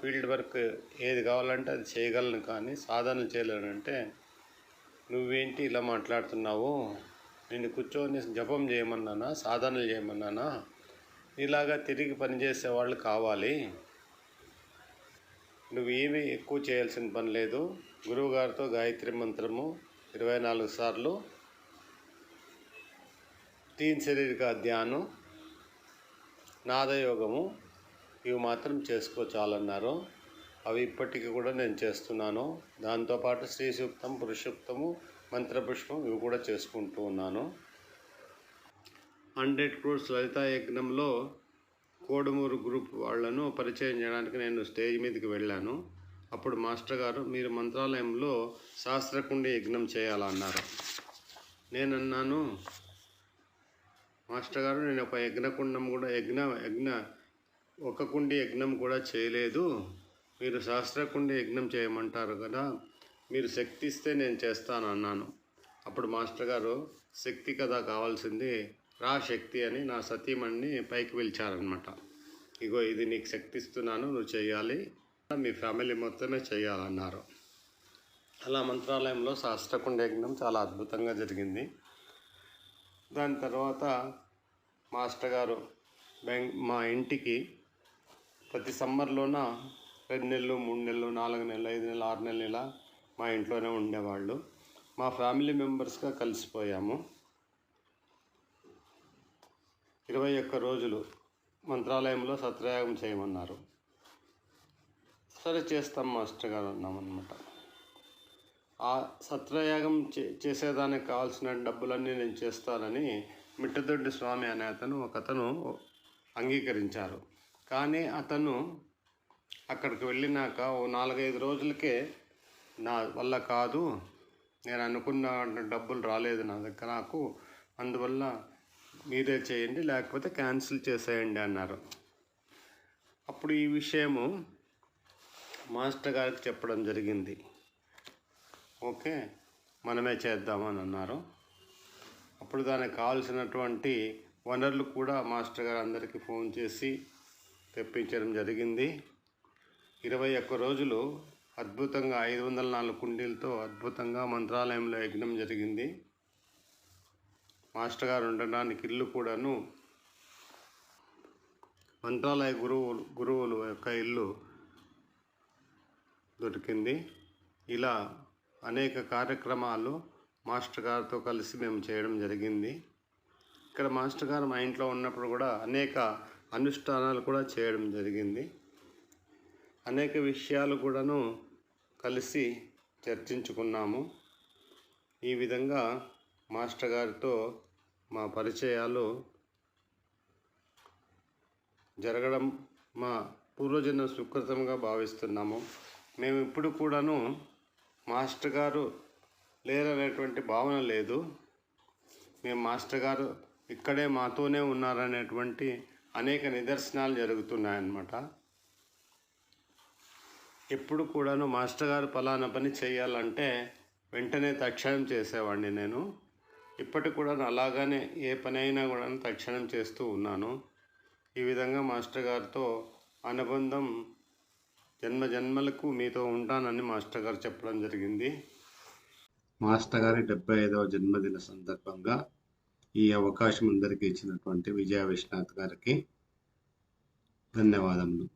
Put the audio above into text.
Field work ఏది కావాలంటే అది చేయగలను, కానీ సాధనలు చేయలేనంటే నువ్వేంటి ఇలా మాట్లాడుతున్నావు, నేను కూర్చొని జపం చేయమన్నానా, సాధనలు చేయమన్నానా? ఇలాగా తిరిగి పనిచేసే వాళ్ళు కావాలి. నువ్వేమీ ఎక్కువ చేయాల్సిన పని లేదు. గురువుగారితో గాయత్రి మంత్రము 24 సార్లు, 3 శరీర కా ధ్యానం, నాదయోగము ఇవి మాత్రం చేసుకో చాలన్నారు. అవి ఇప్పటికీ కూడా నేను చేస్తున్నాను. దాంతోపాటు శ్రీ సూక్తం, పురుషూక్తము, మంత్రపుష్పం ఇవి కూడా చేసుకుంటూ ఉన్నాను. 100 crores లలితా యజ్ఞంలో కోడుమూరు గ్రూప్ వాళ్లను పరిచయం చేయడానికి నేను స్టేజ్ మీదకి వెళ్ళాను. అప్పుడు మాస్టర్ గారు, మీరు మంత్రాలయంలో సహస్రకుండి యజ్ఞం చేయాలన్నారు. నేనన్నాను, మాస్టర్ గారు నేను ఒక యజ్ఞకుండం కూడా ఒక కుండి యజ్ఞం కూడా చేయలేదు. మీరు సహస్రకుండి యజ్ఞం చేయమంటారు కదా, మీరు శక్తి ఇస్తే నేను చేస్తాను అన్నాను. అప్పుడు మాస్టర్ గారు, శక్తి కదా కావాల్సింది, రా శక్తి అని నా సతీమణిని పైకి పిలిచారనమాట. ఇగో ఇది నీకు శక్తి ఇస్తున్నాను, నువ్వు చేయాలి, మీ ఫ్యామిలీ మొత్తమే చేయాలన్నారు. అలా మంత్రాలయంలో సహస్రకుండ యజ్ఞం చాలా అద్భుతంగా జరిగింది. దాని తర్వాత మాస్టర్ గారు మా ఇంటికి ప్రతి సమ్మర్లోన 2 నెలలు, 3 నెలలు, 4 నెలలు, 5 నెలలు, 6 నెలలు ఇలా మా ఇంట్లోనే ఉండేవాళ్ళు. మా ఫ్యామిలీ మెంబర్స్గా కలిసిపోయాము. 21 రోజులు మంత్రాలయంలో సత్రయాగం చేయమన్నారు. సరే చేస్తాం మాస్టర్ గారు అన్నామన్నమాట. ఆ సత్రయాగం చేసేదానికి కావాల్సిన డబ్బులన్నీ నేను చేస్తానని మిట్టదొడ్డి స్వామి అనే ఒకతను అంగీకరించారు. కానీ అతను అక్కడికి వెళ్ళినాక ఓ 4-5 రోజులకే నా వల్ల కాదు, నేను అనుకున్న డబ్బులు రాలేదు నా దగ్గర నాకు, అందువల్ల మీరే చేయండి లేకపోతే క్యాన్సిల్ చేసేయండి అన్నారు. అప్పుడు ఈ విషయము మాస్టర్ గారికి చెప్పడం జరిగింది. ఓకే, మనమే చేద్దామని అన్నారు. అప్పుడు దానికి కావాల్సినటువంటి వనరులు కూడా మాస్టర్ గారు అందరికీ ఫోన్ చేసి తెప్పించడం జరిగింది. 21 రోజులు అద్భుతంగా 504 కుండీలతో అద్భుతంగా మంత్రాలయంలో యజ్ఞం జరిగింది. మాస్టర్ గారు ఉండడానికి ఇల్లు కూడాను మంత్రాలయ గురువుల యొక్క ఇల్లు దొరికింది. ఇలా అనేక కార్యక్రమాలు మాస్టర్ గారితో కలిసి మేము చేయడం జరిగింది. ఇక్కడ మాస్టర్ గారు మా ఇంట్లో ఉన్నప్పుడు కూడా అనేక అనుష్ఠానాలు కూడా చేయడం జరిగింది. అనేక విషయాలు కూడాను కలిసి చర్చించుకున్నాము. ఈ విధంగా మాస్టర్ గారితో మా పరిచయాలు జరగడం మా పూర్వజన్మ సుకృతంగా భావిస్తున్నాము. మేము ఇప్పుడు కూడాను మాస్టర్ గారు లేరనేటువంటి భావన లేదు. మేము మాస్టర్ గారు ఇక్కడే మాతోనే ఉన్నారనేటువంటి అనేక నిదర్శనాలు జరుగుతున్నాయన్నమాట. ఎప్పుడు కూడాను మాస్టర్ గారు ఫలానా పని చేయాలంటే వెంటనే తక్షణం చేసేవాడిని నేను. ఇప్పటికి కూడా అలాగానే ఏ పని అయినా కూడా తక్షణం చేస్తూ ఉన్నాను. ఈ విధంగా మాస్టర్ గారితో అనుబంధం జన్మలకు మీతో ఉంటానని మాస్టర్ గారు చెప్పడం జరిగింది. మాస్టర్ గారి 75వ జన్మదిన సందర్భంగా ఈ అవకాశం అందరికీ ఇచ్చినటువంటి విజయ విశ్వనాథ్ గారికి ధన్యవాదములు.